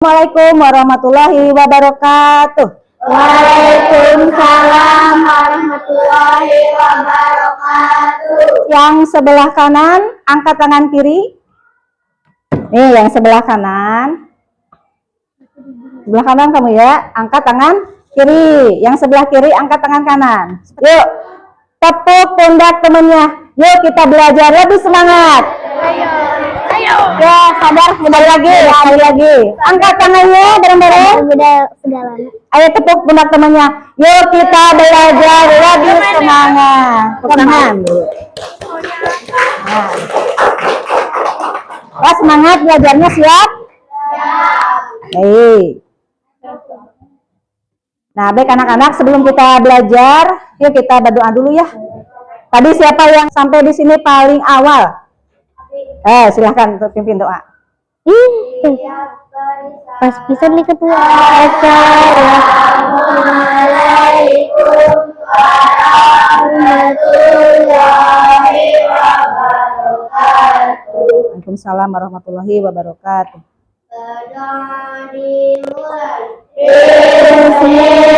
Assalamualaikum warahmatullahi wabarakatuh. Waalaikumsalam warahmatullahi wabarakatuh. Yang sebelah kanan angkat tangan kiri. Nih yang sebelah kanan. Sebelah kanan kamu ya, angkat tangan kiri. Yang sebelah kiri angkat tangan kanan. Yuk, tepuk pundak temennya. Yuk kita belajar lebih semangat. Ayo. Ya, sadar, kembali lagi. Angkat tangannya bareng-bareng. Ayo tepuk pundak temannya. Yuk kita belajar lebih semangat. Tangan. Nah, semangat belajarnya, siap? Baik. Nah, baik anak-anak, sebelum kita belajar, yuk kita berdoa dulu ya. Tadi siapa yang sampai di sini paling awal? Silahkan untuk pimpin doa. Pas bisa nih ketua acara. Assalamualaikum warahmatullahi wabarakatuh. Waalaikumsalam warahmatullahi wabarakatuh. Bismillahirrahmanirrahim.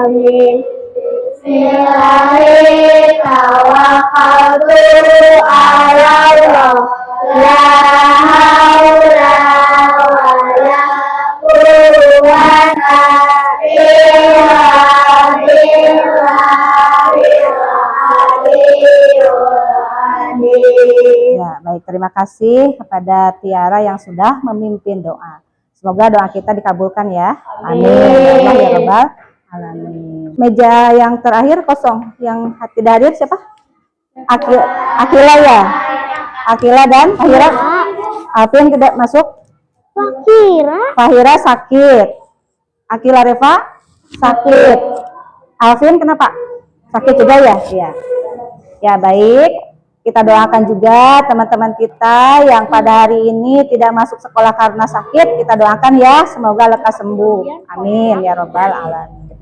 Amin. Bismillahirrahmanirrahim. La haula wala quwwata illa billahil. Ya, baik, terima kasih kepada Tiara yang sudah memimpin doa. Semoga doa kita dikabulkan ya. Amin. Ya Rabbal alamin. Meja yang terakhir kosong. Yang tidak hadir siapa? Akila ya. Akila dan Fahira. Alvin tidak masuk. Fahira sakit. Akila Reva sakit. Alvin kenapa? Sakit juga ya? Iya. Ya baik. Kita doakan juga teman-teman kita yang pada hari ini tidak masuk sekolah karena sakit. Kita doakan ya, semoga lekas sembuh. Amin ya Rabbal alamin.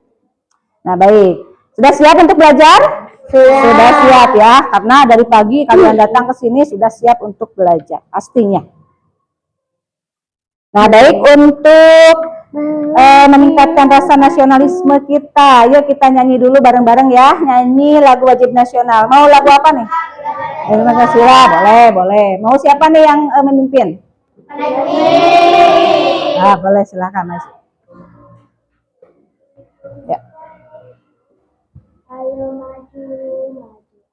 Nah baik, sudah siap untuk belajar? Sudah siap ya, karena dari pagi kalian datang ke sini sudah siap untuk belajar, pastinya. Nah baik, untuk meningkatkan rasa nasionalisme kita, yuk kita nyanyi dulu bareng-bareng ya, nyanyi lagu wajib nasional. Mau lagu apa nih? Pancasila, boleh. Mau siapa nih yang memimpin? Boleh, silakan Mas. Ya. Ayo maju,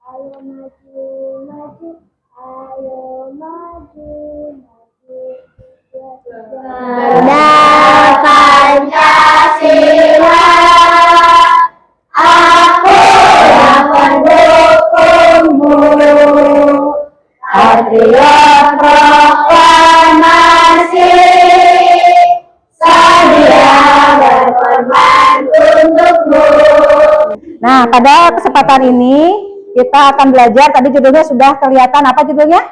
ayo maju, ayo maju. Pancasila, aku yang mendukungmu. Patriot proklamasi, sedia berkorban untukmu. Nah, pada kesempatan ini kita akan belajar, tadi judulnya sudah kelihatan, apa judulnya?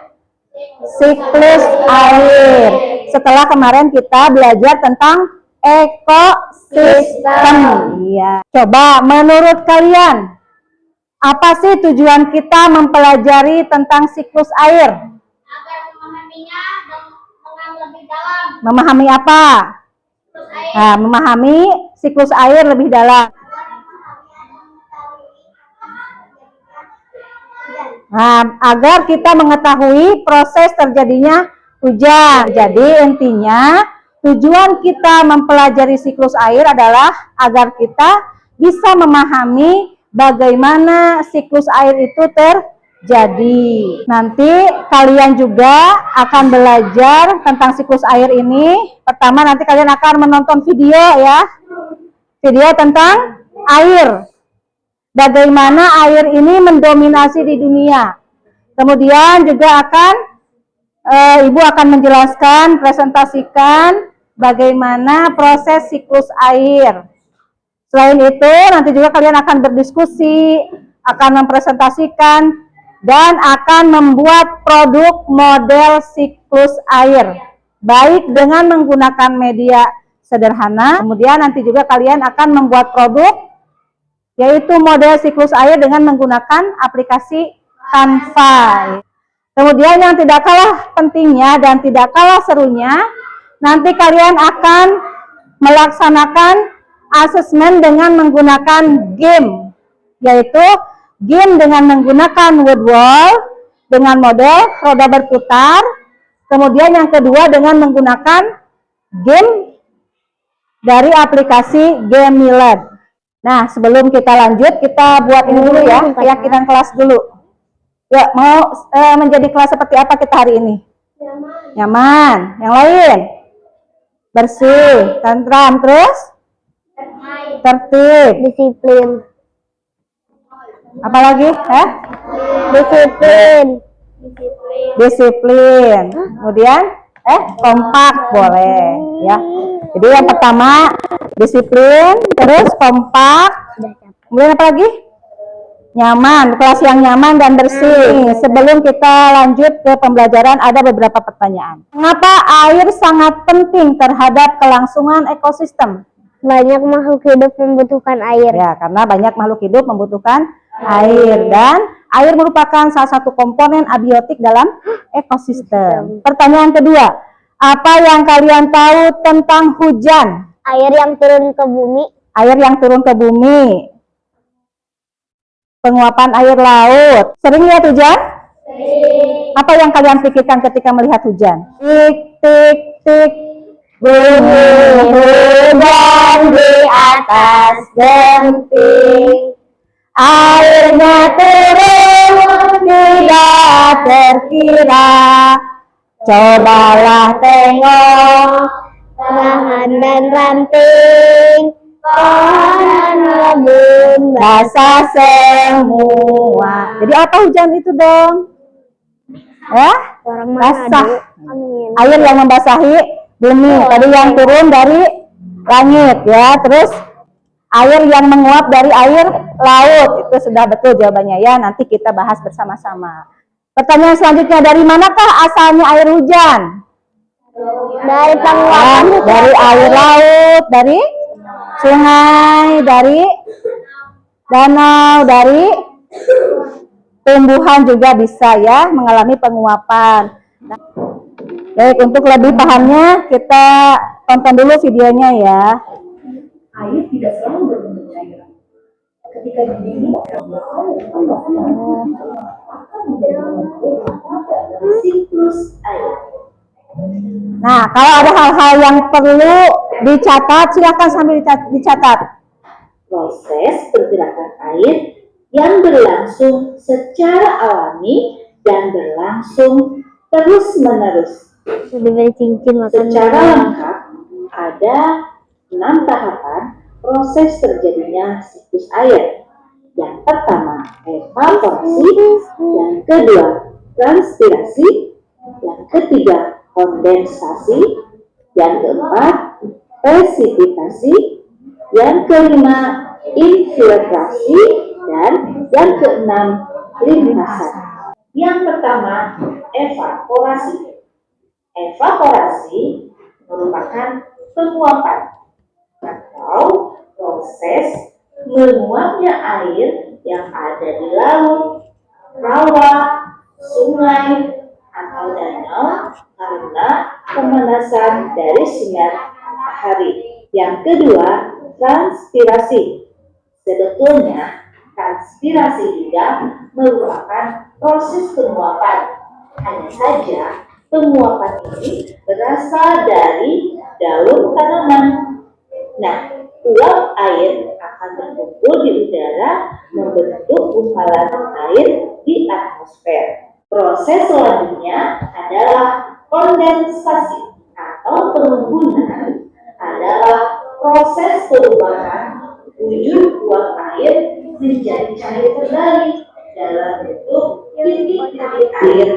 Siklus air. Setelah kemarin kita belajar tentang ekosistem. Iya. Coba menurut kalian, apa sih tujuan kita mempelajari tentang siklus air? Agar memahaminya dengan lebih dalam. Memahami apa? Nah, memahami siklus air lebih dalam. Nah, agar kita mengetahui proses terjadinya hujan. Jadi intinya tujuan kita mempelajari siklus air adalah agar kita bisa memahami bagaimana siklus air itu terjadi. Nanti kalian juga akan belajar tentang siklus air ini. Pertama nanti kalian akan menonton video ya. Video tentang air. bagaimana air ini mendominasi di dunia. Kemudian juga Ibu akan menjelaskan, presentasikan bagaimana proses siklus air. Selain itu, nanti juga kalian akan berdiskusi, akan mempresentasikan, dan akan membuat produk model siklus air. Baik dengan menggunakan media sederhana, kemudian nanti juga kalian akan membuat produk, yaitu model siklus air dengan menggunakan aplikasi Canva. Kemudian yang tidak kalah pentingnya dan tidak kalah serunya, nanti kalian akan melaksanakan asesmen dengan menggunakan game, yaitu game dengan menggunakan wood wall dengan model roda berputar. Kemudian yang kedua dengan menggunakan game dari aplikasi Gamilab. Nah, sebelum kita lanjut, kita buat ini dulu ya, keyakinan kelas dulu. Ya, mau menjadi kelas seperti apa kita hari ini? Nyaman. Yang lain? Bersih, tentram, terus? Tertib. Disiplin. Apalagi? Disiplin. Disiplin. Kemudian? Kompak, boleh. Ya. Jadi yang pertama, disiplin, terus kompak. Kemudian apa lagi? Nyaman, kelas yang nyaman dan bersih. Sebelum kita lanjut ke pembelajaran, ada beberapa pertanyaan. Mengapa air sangat penting terhadap kelangsungan ekosistem? Banyak makhluk hidup membutuhkan air. Ya, karena banyak makhluk hidup membutuhkan air. Dan air merupakan salah satu komponen abiotik dalam ekosistem. Pertanyaan kedua, apa yang kalian tahu tentang hujan? Air yang turun ke bumi. Air yang turun ke bumi. Penguapan air laut. Sering lihat hujan? Apa yang kalian pikirkan ketika melihat hujan? Tik, tik, tik. Bunyi hujan di atas genting. Airnya turun tidak terkira. Cobalah tengok Dahan dan ranting. Pohon rebun basah semua. Jadi apa hujan itu dong? Basah. Air yang membasahi bumi. Tadi yang turun dari langit ya. Terus air yang menguap dari air laut. Itu sudah betul jawabannya ya. Nanti kita bahas bersama-sama. Pertanyaan selanjutnya, dari manakah asalnya air hujan? Dari penguapan Dari air laut, dari sungai, dari danau, dari tumbuhan juga bisa ya mengalami penguapan. Baik, untuk lebih pahamnya kita tonton dulu videonya ya. Air tidak selalu berbentuk cairan. Ketika didinginkan, akan menjadi bentuk pada siklus air. Nah, kalau ada hal-hal yang perlu dicatat, silakan sambil dicatat. Proses pergerakan air yang berlangsung secara alami dan berlangsung terus-menerus. Diberi cincin makan. Secara lengkap, ada 6 tahapan proses terjadinya siklus air. Yang pertama, evaporasi. Yang kedua, transpirasi. Yang ketiga, kondensasi. Yang keempat, presipitasi. Yang kelima, infiltrasi. Dan yang keenam, limpasan. Yang pertama, evaporasi. Evaporasi merupakan penguapan atau proses menguapnya air yang ada di laut, rawa, sungai, atau danau karena pemanasan dari sinar matahari. Yang kedua, transpirasi. Sebetulnya, transpirasi juga merupakan proses penguapan. Hanya saja, penguapan ini berasal dari daun tanaman. Nah, uap air akan berkumpul di udara membentuk gumpalan air di atmosfer. Proses selanjutnya adalah kondensasi atau pengembunan adalah proses perubahan wujud uap air menjadi cair kembali dalam bentuk titik-titik air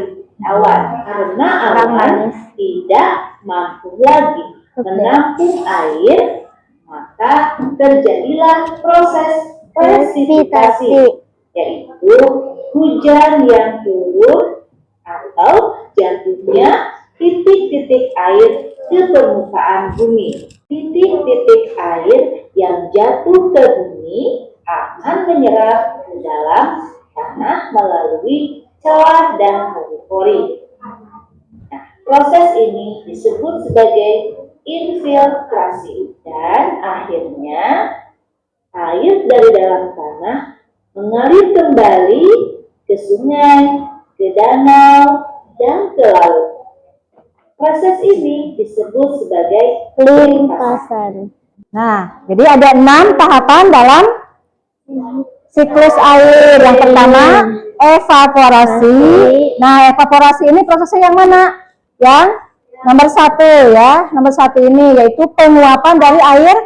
awan, karena awan tidak mampu lagi menampung air, maka terjadilah proses presipitasi, yaitu hujan yang turun atau jatuhnya titik-titik air ke permukaan bumi. Titik-titik air yang jatuh ke bumi akan menyerap ke dalam tanah melalui celah dan pori-pori. Nah, proses ini disebut sebagai infiltrasi, dan akhirnya air dari dalam tanah mengalir kembali ke sungai, ke danau, dan ke laut. Proses ini disebut sebagai limpasan. Nah, jadi ada 6 tahapan dalam siklus air. Yang pertama, evaporasi. Nah, evaporasi ini prosesnya yang mana? Yang nomor 1 ya. Nomor 1 ini yaitu penguapan dari air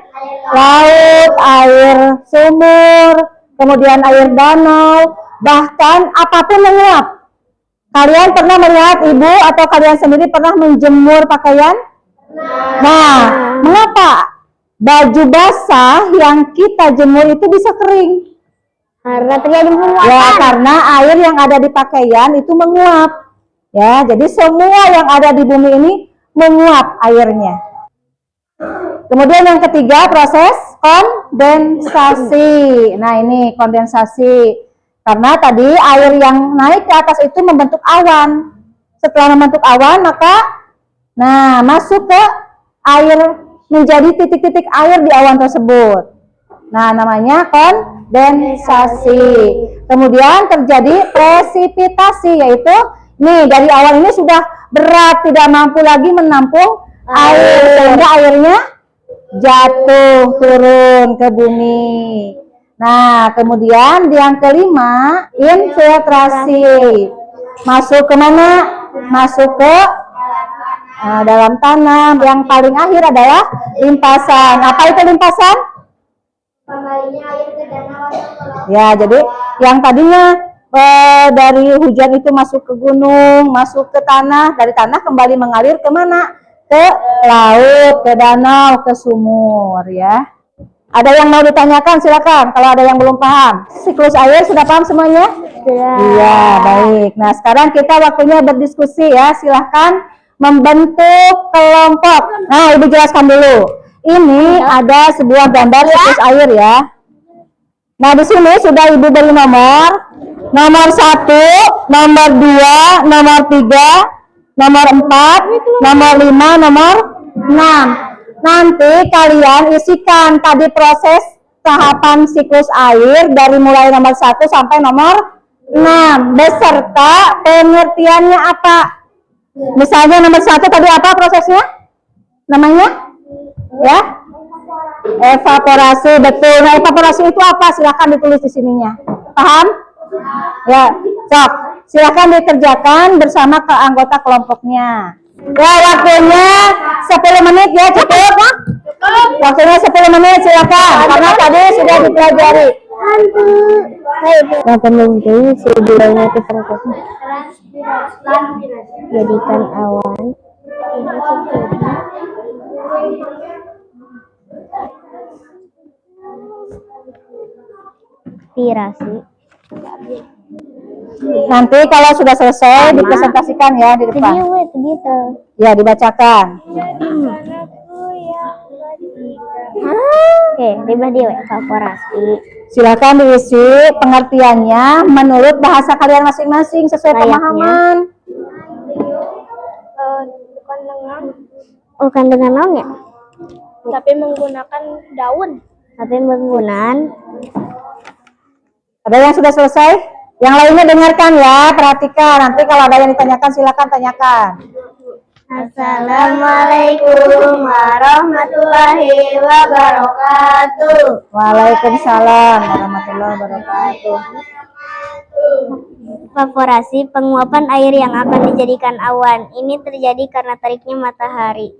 laut, air sumur, kemudian air danau, bahkan apapun menguap. Kalian pernah melihat ibu atau kalian sendiri pernah menjemur pakaian? Nah, mengapa baju basah yang kita jemur itu bisa kering? Karena terjadi penguapan. Ya, karena air yang ada di pakaian itu menguap. Ya, jadi semua yang ada di bumi ini menguap airnya. Kemudian yang ketiga, proses kondensasi. Nah, ini kondensasi. Karena tadi air yang naik ke atas itu membentuk awan. Setelah membentuk awan, maka masuk ke air, menjadi titik-titik air di awan tersebut. Nah, namanya kondensasi. Kemudian terjadi presipitasi, yaitu nih dari awan ini sudah berat, tidak mampu lagi menampung air, sehingga airnya jatuh turun ke bumi. Nah, kemudian yang kelima, infiltrasi. Masuk ke mana? Masuk ke dalam tanah. Yang paling akhir adalah limpasan. Apa itu limpasan? Kembalinya air ke danau. Ya, jadi yang tadinya dari hujan itu masuk ke gunung, masuk ke tanah, dari tanah kembali mengalir ke mana? Ke laut, ke danau, ke sumur ya. Ada yang mau ditanyakan, silakan. Kalau ada yang belum paham, siklus air sudah paham semuanya? Iya, baik. Nah, sekarang kita waktunya berdiskusi ya. Silahkan membentuk kelompok. Nah, Ibu jelaskan dulu. Ini ada sebuah gambar siklus air ya. Nah, di sini sudah Ibu beri nomor 1, nomor 2, nomor 3, nomor 4, nomor 5, nomor 6. Nanti kalian isikan tadi proses tahapan siklus air dari mulai nomor 1 sampai nomor 6 beserta pengertiannya apa. Misalnya nomor 1 tadi apa prosesnya? Namanya? Ya? Evaporasi, betul. Nah, evaporasi itu apa? Silahkan ditulis di sininya. Paham? Ya, sok. Silahkan dikerjakan bersama ke anggota kelompoknya. Ya, waktunya 10 menit ya, cukup? Waktunya 10 menit, silakan. Karena tadi sudah dipelajari. Yang penting sebelumnya kita jadikan awan ini inspirasi. Nanti kalau sudah selesai dipresentasikan ya di depan. Gitu. Ya, dibacakan. Oke, dibagi evaporasi. Silakan diisi pengertiannya menurut bahasa kalian masing-masing sesuai pemahaman. Bukan dengan naung ya? Tapi menggunakan daun. Tapi menggunakan. Ada yang sudah selesai? Yang lainnya dengarkan ya, perhatikan. Nanti kalau ada yang ditanyakan silakan tanyakan. Assalamualaikum warahmatullahi wabarakatuh. Waalaikumsalam warahmatullahi wabarakatuh. Evaporasi, penguapan air yang akan dijadikan awan. Ini terjadi karena teriknya matahari.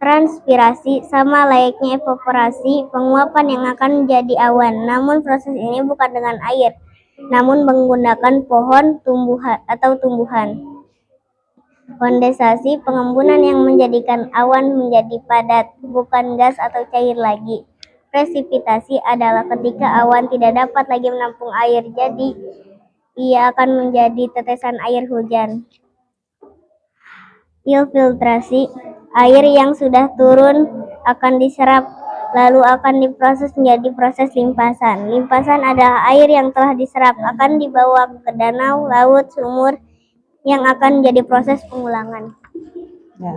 transpirasi, sama layaknya evaporasi, penguapan yang akan menjadi awan. Namun proses ini bukan dengan air, namun menggunakan pohon, tumbuhan. Kondensasi, pengembunan yang menjadikan awan menjadi padat, bukan gas atau cair lagi. Presipitasi adalah ketika awan tidak dapat lagi menampung air, jadi ia akan menjadi tetesan air hujan. Infiltrasi, air yang sudah turun akan diserap, lalu akan diproses menjadi proses limpasan. Limpasan adalah air yang telah diserap, akan dibawa ke danau, laut, sumur, yang akan menjadi proses pengulangan. Ya,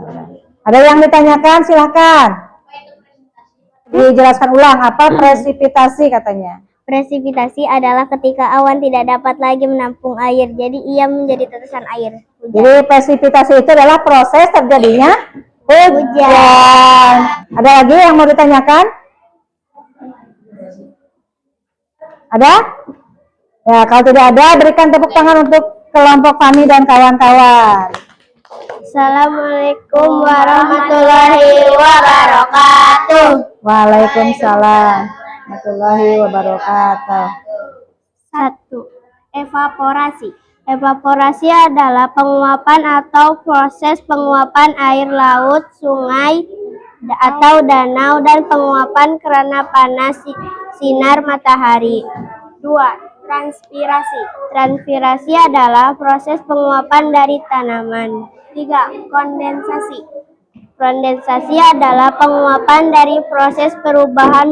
ada yang ditanyakan, silahkan. Dijelaskan ulang, apa presipitasi katanya? Presipitasi adalah ketika awan tidak dapat lagi menampung air, jadi ia menjadi tetesan air. Jadi presipitasi itu adalah proses terjadinya hujan. Ada lagi yang mau ditanyakan? Ada? Ya, kalau tidak ada, berikan tepuk tangan untuk kelompok Fani dan kawan-kawan. Assalamualaikum warahmatullahi wabarakatuh. Waalaikumsalam warahmatullahi wabarakatuh. 1. Evaporasi. Evaporasi adalah penguapan atau proses penguapan air laut, sungai, atau danau dan penguapan karena panas sinar matahari. 2. Transpirasi. Transpirasi adalah proses penguapan dari tanaman. 3. Kondensasi. Kondensasi adalah penguapan dari proses perubahan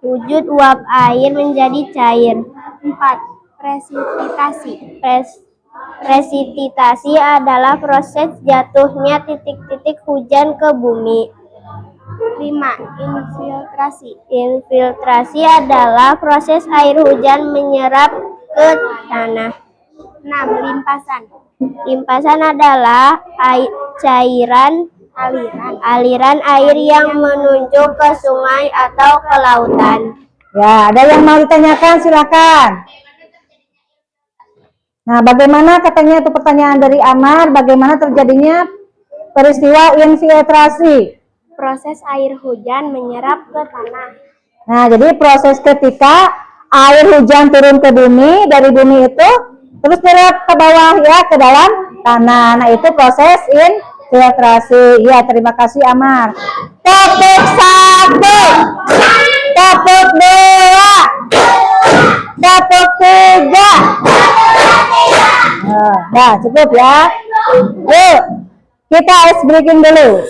wujud uap air menjadi cair. 4. Presipitasi. Presipitasi adalah proses jatuhnya titik-titik hujan ke bumi. 5. Infiltrasi. Infiltrasi adalah proses air hujan menyerap ke tanah. 6. Limpasan. Limpasan adalah aliran air yang menuju ke sungai atau ke lautan. Ya, ada yang mau ditanyakan, silakan. Nah, bagaimana katanya itu pertanyaan dari Amar, bagaimana terjadinya peristiwa infiltrasi? Proses air hujan menyerap ke tanah. Nah, jadi proses ketika air hujan turun ke bumi, dari bumi itu terus nyerap ke bawah ya, ke dalam tanah. Nah, itu proses infiltrasi. Ya, terima kasih Amar. Topik 1. Topik 2. Topik 3. Nah, cukup ya. Yuk, kita ice breaking dulu.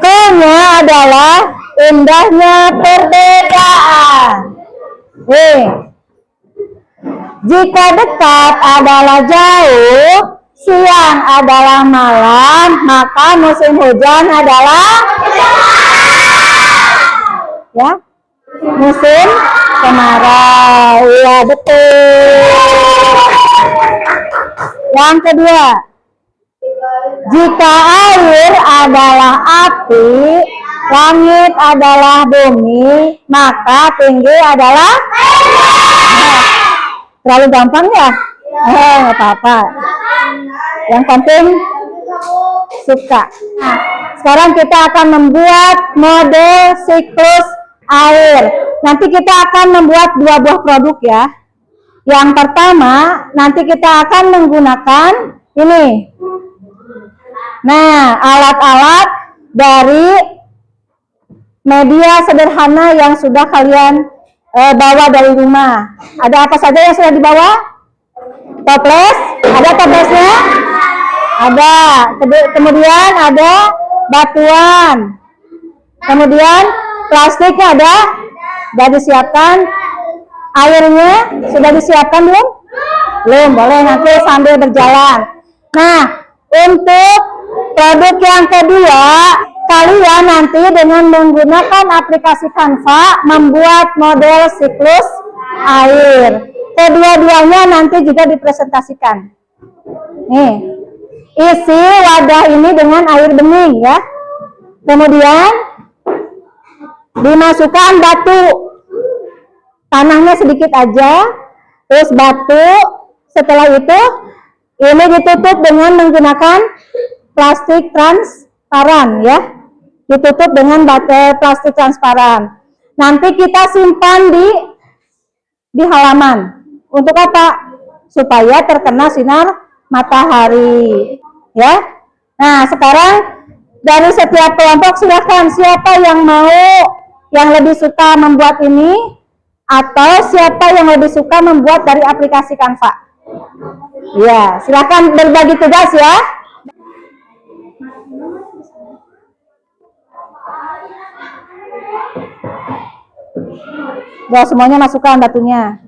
Q-nya adalah indahnya perbedaan. Jika dekat adalah jauh, siang adalah malam, maka musim hujan adalah ya, musim kemarau. Ya, betul. Yang kedua, jika air adalah api, langit adalah bumi, maka tinggi adalah terlalu gampang ya? Nggak apa-apa. Yang penting suka. Nah, sekarang kita akan membuat model siklus air. Nanti kita akan membuat 2 buah produk ya. Yang pertama, nanti kita akan menggunakan ini. Nah, alat-alat dari media sederhana yang sudah kalian bawa dari rumah. Ada apa saja yang sudah dibawa? Toples? Ada toplesnya? Ada. Kemudian ada batuan. Kemudian plastiknya ada. Sudah disiapkan. Airnya sudah disiapkan belum? Belum, boleh nanti sambil berjalan. Nah, untuk produk yang kedua, kalian nanti dengan menggunakan aplikasi Canva membuat model siklus air. Kedua-duanya nanti juga dipresentasikan. Nih, isi wadah ini dengan air bening ya. Kemudian dimasukkan batu, tanahnya sedikit aja, terus batu. Setelah itu ini ditutup dengan menggunakan plastik transparan. transparan ya. Ditutup dengan baterai plastik transparan. Nanti kita simpan di halaman. Untuk apa? Supaya terkena sinar matahari. Ya. Nah, sekarang dari setiap kelompok silakan siapa yang mau, yang lebih suka membuat ini, atau siapa yang lebih suka membuat dari aplikasi Canva. Ya, silakan berbagi tugas ya. Ya, semuanya masukkan batunya.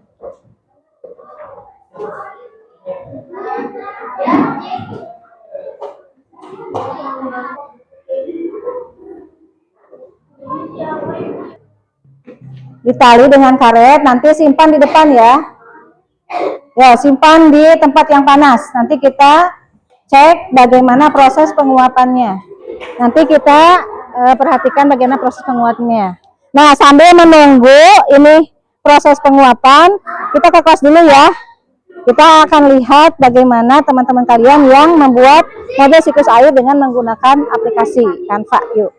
Ditali dengan karet, nanti simpan di depan ya. Ya, simpan di tempat yang panas. Nanti kita cek bagaimana proses penguapannya. Nanti kita perhatikan bagaimana proses penguapannya. Nah, sambil menunggu ini proses penguapan, kita ke kelas dulu ya. Kita akan lihat bagaimana teman-teman kalian yang membuat model siklus air dengan menggunakan aplikasi Canva. Yuk.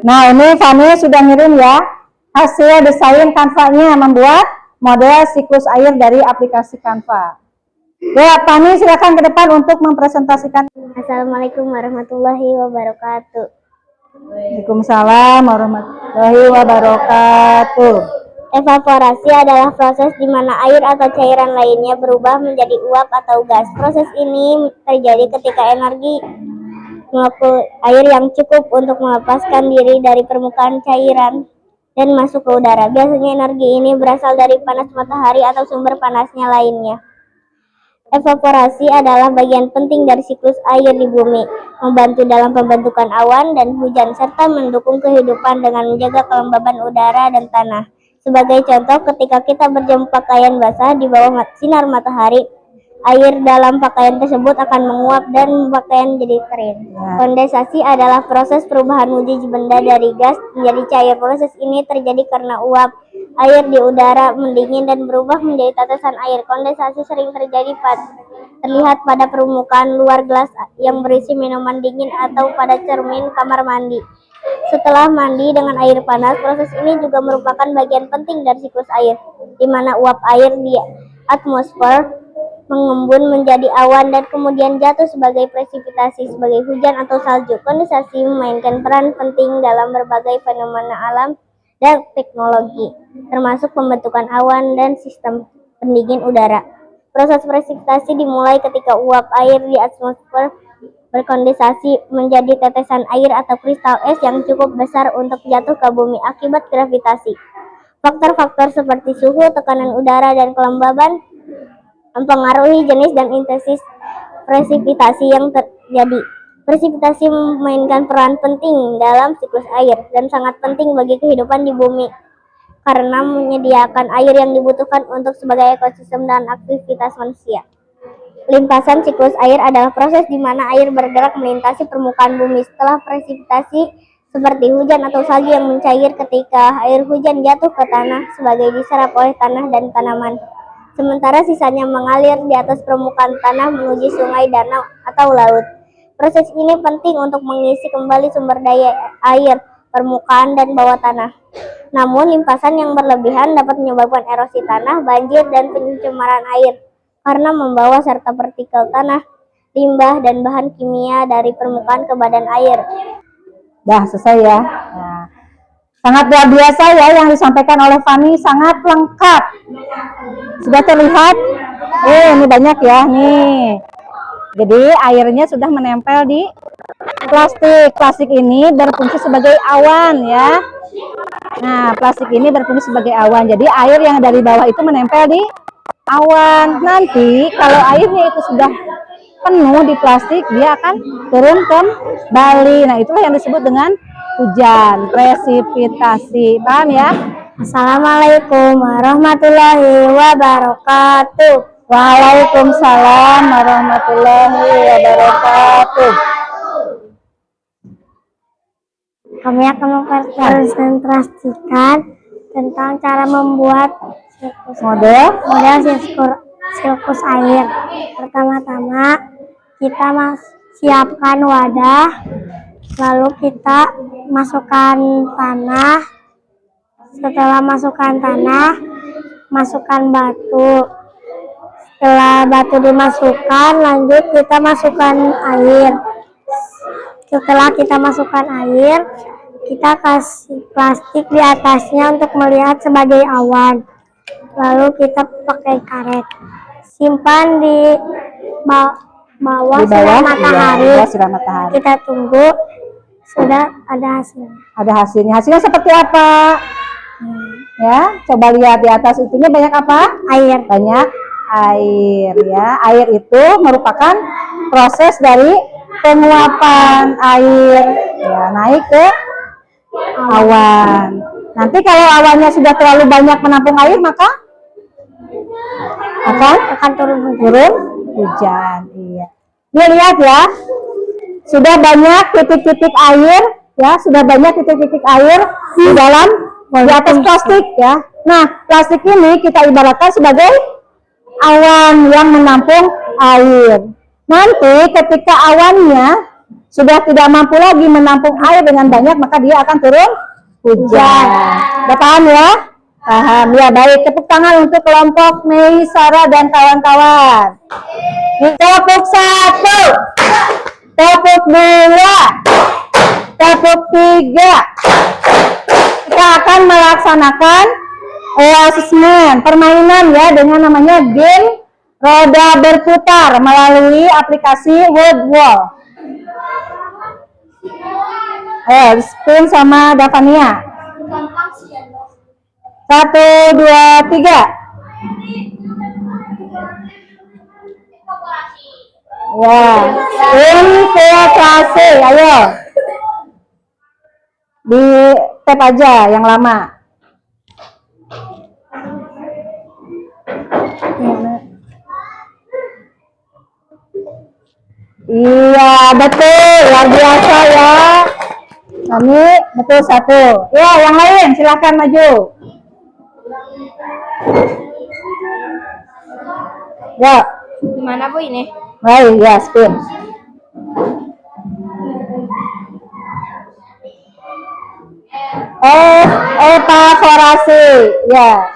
Nah, ini Fani sudah ngirim ya hasil desain Canva-nya membuat model siklus air dari aplikasi Canva. Ya, Fani silakan ke depan untuk mempresentasikan. Assalamualaikum warahmatullahi wabarakatuh. Waalaikumsalam warahmatullahi wabarakatuh. Evaporasi adalah proses di mana air atau cairan lainnya berubah menjadi uap atau gas. Proses ini terjadi ketika energi molekul air yang cukup untuk melepaskan diri dari permukaan cairan dan masuk ke udara. Biasanya energi ini berasal dari panas matahari atau sumber panasnya lainnya. Evaporasi adalah bagian penting dari siklus air di bumi, membantu dalam pembentukan awan dan hujan, serta mendukung kehidupan dengan menjaga kelembaban udara dan tanah. Sebagai contoh, ketika kita berjemur pakaian basah di bawah sinar matahari, air dalam pakaian tersebut akan menguap dan pakaian jadi kering. Kondensasi adalah proses perubahan wujud benda dari gas menjadi cair. Proses ini terjadi karena uap air di udara mendingin dan berubah menjadi tetesan air. Kondensasi sering terlihat pada permukaan luar gelas yang berisi minuman dingin atau pada cermin kamar mandi. Setelah mandi dengan air panas, proses ini juga merupakan bagian penting dari siklus air, di mana uap air di atmosfer mengembun menjadi awan dan kemudian jatuh sebagai presipitasi, sebagai hujan atau salju. Kondensasi memainkan peran penting dalam berbagai fenomena alam dan teknologi, termasuk pembentukan awan dan sistem pendingin udara. Proses presipitasi dimulai ketika uap air di atmosfer berkondensasi menjadi tetesan air atau kristal es yang cukup besar untuk jatuh ke bumi akibat gravitasi. Faktor-faktor seperti suhu, tekanan udara, dan kelembaban mempengaruhi jenis dan intensitas presipitasi yang terjadi. Presipitasi memainkan peran penting dalam siklus air dan sangat penting bagi kehidupan di bumi karena menyediakan air yang dibutuhkan untuk sebagai ekosistem dan aktivitas manusia. Limpasan siklus air adalah proses di mana air bergerak melintasi permukaan bumi setelah presipitasi seperti hujan atau salju yang mencair ketika air hujan jatuh ke tanah sebagai diserap oleh tanah dan tanaman. Sementara sisanya mengalir di atas permukaan tanah menuju sungai, danau, atau laut. Proses ini penting untuk mengisi kembali sumber daya air, permukaan, dan bawah tanah. Namun, limpasan yang berlebihan dapat menyebabkan erosi tanah, banjir, dan pencemaran air karena membawa serta partikel tanah, limbah, dan bahan kimia dari permukaan ke badan air. Dah selesai ya. Nah, sangat luar biasa ya yang disampaikan oleh Fani, sangat lengkap. Sudah terlihat? Ini banyak ya nih. Jadi airnya sudah menempel di Plastik ini berfungsi sebagai awan ya. Nah, plastik ini berfungsi sebagai awan. Jadi air yang dari bawah itu menempel di awan. Nanti kalau airnya itu sudah penuh di plastik, dia akan turun kembali. Nah, itulah yang disebut dengan hujan, presipitasi. Paham ya? Assalamualaikum warahmatullahi wabarakatuh. Waalaikumsalam warahmatullahi wabarakatuh. Kami akan mempresentasikan tentang cara membuat Model sirkus air. Pertama-tama kita siapkan wadah, lalu kita masukkan tanah. Setelah masukkan tanah, masukkan batu. Setelah batu dimasukkan, lanjut kita masukkan air. Setelah kita masukkan air, kita kasih plastik di atasnya untuk melihat sebagai awan. Lalu kita pakai karet. Simpan di bawah sinar matahari. Kita tunggu, sudah ada hasilnya. Ada hasilnya. Hasilnya seperti apa? Ya, coba lihat di atas itunya banyak apa? Air. Banyak air ya. Air itu merupakan proses dari penguapan air ya, naik ke awan. Nanti kalau awannya sudah terlalu banyak menampung air, maka akan turun hujan. Iya. Ini lihat ya, sudah banyak titik-titik air ya, sudah banyak titik-titik air di dalam di atas plastik ya. Nah, plastik ini kita ibaratkan sebagai awan yang menampung air. Nanti ketika awannya sudah tidak mampu lagi menampung air dengan banyak, maka dia akan turun hujan. Udah paham ya? Paham ya, baik. Tepuk tangan untuk kelompok Mei, Sarah dan kawan-kawan. Tepuk 1, tepuk 2, tepuk 3. Kita akan melaksanakan asesmen permainan ya, dengan namanya game roda berputar melalui aplikasi WordWall. Spin sama Davania. 1, 2, 3. Ya, infiltrasi. Ayo. Di tap aja yang lama. Iya, betul. Luar biasa ya. Kami betul 1. Ya, yang lain silahkan maju. Ya. Gimana Bu ini? Baik, ya, spin. Evaporasi. Ya.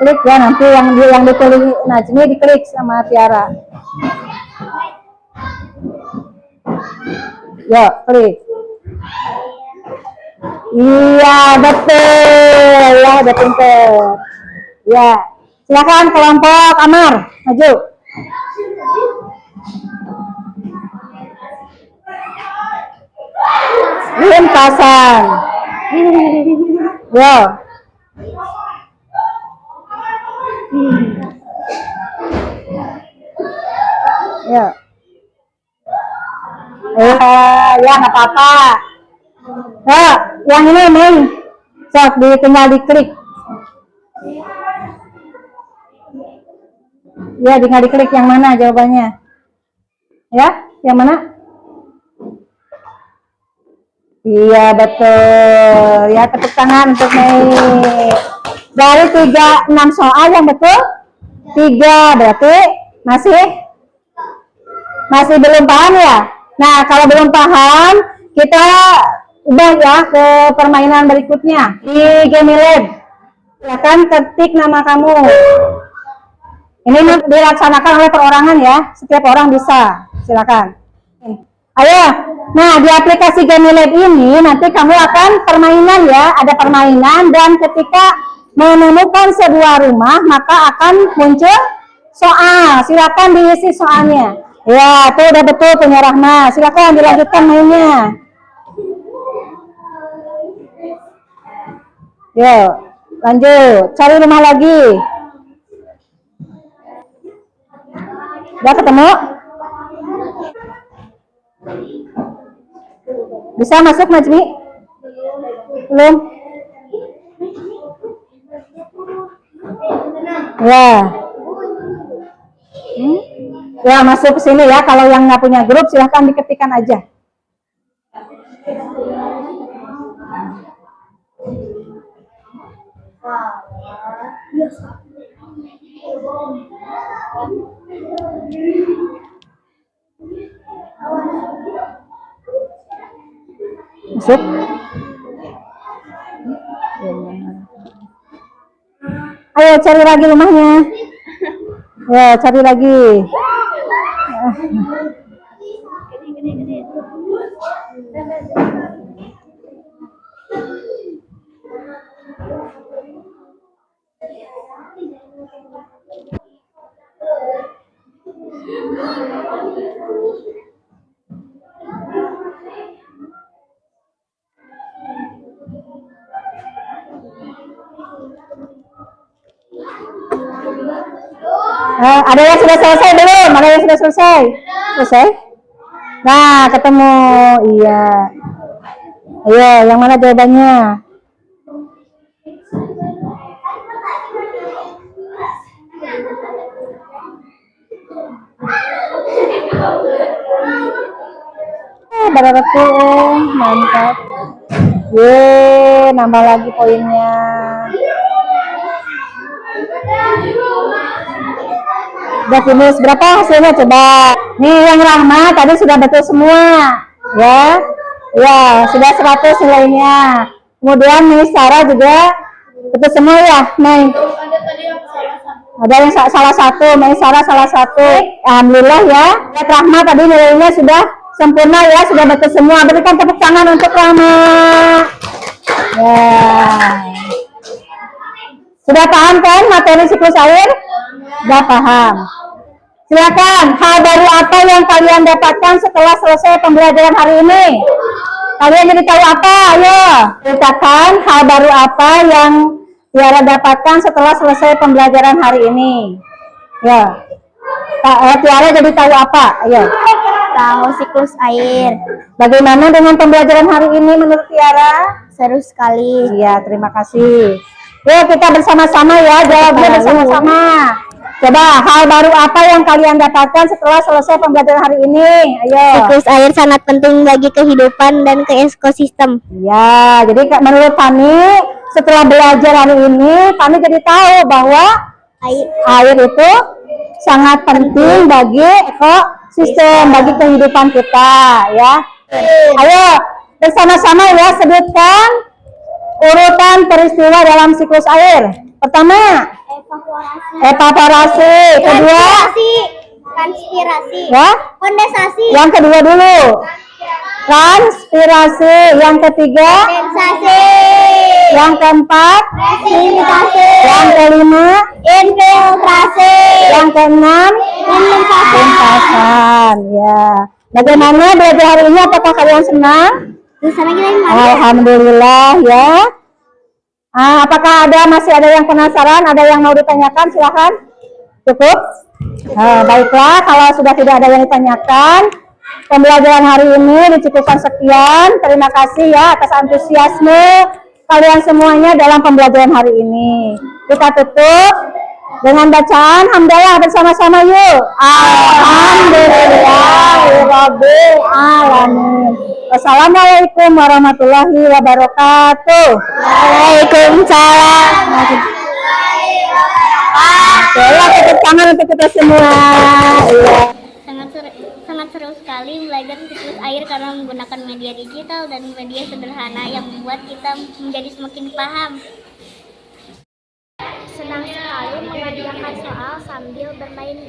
Klik ya, nanti yang ditulis Najmi diklik sama Tiara. Ya, klik. Iya, betul. Ya, udah pinter. Ya, silakan kelompok Amar, maju. Lintasan. Ya. Ya. Ya nggak apa-apa. Yang ini main. Sok tinggal diklik. Ya, tinggal diklik yang mana jawabannya. Ya, yang mana? Iya, betul. Ya, tepuk tangan untuk Mei. Dari 6 soal yang betul 3, berarti masih belum paham ya. Nah, kalau belum paham, kita ubah ya ke permainan berikutnya di Game Lab. Silakan ketik nama kamu. Ini dilaksanakan oleh perorangan ya, setiap orang bisa. Silakan. Ayo. Nah, di aplikasi Game Lab ini nanti kamu akan permainan ya, ada permainan, dan ketika menemukan sebuah rumah maka akan muncul soal. Silakan diisi soalnya. Ya, tuh udah betul punya Rahma. Silakan dilanjutkan mainnya. Yuk, lanjut. Cari rumah lagi. Udah ketemu? Bisa masuk, Najmi? Belum? Ya. Ya, masuk ke sini ya. Kalau yang nggak punya grup, silahkan diketikkan aja. Masuk. Ayo cari lagi rumahnya. Ya, cari lagi. Ada yang sudah selesai belum? Ada yang sudah selesai? Selesai? Nah, ketemu. Iya. Ayo, yang mana jawabannya? Betul, mantap. Nambah lagi poinnya. Udah finish. Berapa hasilnya coba? Nih yang Rahma tadi sudah betul semua. Ya. Ya, sudah 100 nilainya. Kemudian Nih Sarah juga betul semua ya, Nih. Ada yang salah satu, Nih Sarah salah satu. Alhamdulillah ya. Lihat Rahma tadi nilainya sudah sempurna ya, sudah betul semua. Berikan tepuk tangan untuk Rahma. Ya. Sudah paham kan materi siklus air? Sudah paham. Silakan, hal baru apa yang kalian dapatkan setelah selesai pembelajaran hari ini? Kalian jadi tahu apa? Ayo, ceritakan hal baru apa yang Tiara dapatkan setelah selesai pembelajaran hari ini. Ya, Tiara jadi tahu apa? Ayo. Tahu siklus air. Bagaimana dengan pembelajaran hari ini menurut Tiara? Seru sekali. Iya, terima kasih. Yuk kita bersama-sama ya, jawabnya bersama-sama. Coba, hal baru apa yang kalian dapatkan setelah selesai pembelajaran hari ini? Ayo. Siklus air sangat penting bagi kehidupan dan ke ekosistem. Ya, jadi menurut Fani, setelah belajar hari ini, Fani jadi tahu bahwa air itu sangat penting bagi ekosistem, bagi kehidupan kita, ya. Ayo, bersama-sama ya, sebutkan urutan peristiwa dalam siklus air. Pertama, evaporasi. Kedua, konspirasi. ya. Kondensasi. Yang kedua dulu, transpirasi. Yang ketiga, Kondensasi. yang keempat, Presipitasasi. yang kelima, Infiltrasi. yang keenam, limpasan. Ya. Bagaimana belajar hari ini? Apakah kalian senang? Alhamdulillah ya. Apakah masih ada yang penasaran? Ada yang mau ditanyakan? Silahkan. Cukup? Baiklah, kalau sudah tidak ada yang ditanyakan, pembelajaran hari ini dicukupkan sekian. Terima kasih ya atas antusiasme kalian semuanya dalam pembelajaran hari ini. Kita tutup dengan bacaan hamdalah bersama-sama yuk. Alhamdulillahirabbil alamin. Wassalamualaikum warahmatullahi wabarakatuh. Waalaikumsalam. Ya, tepuk tangan untuk kita semua. Ya. Sangat seru sekali belajar siklus air karena menggunakan media digital dan media sederhana yang membuat kita menjadi semakin paham. Senang sekali mengerjakan soal sambil bermain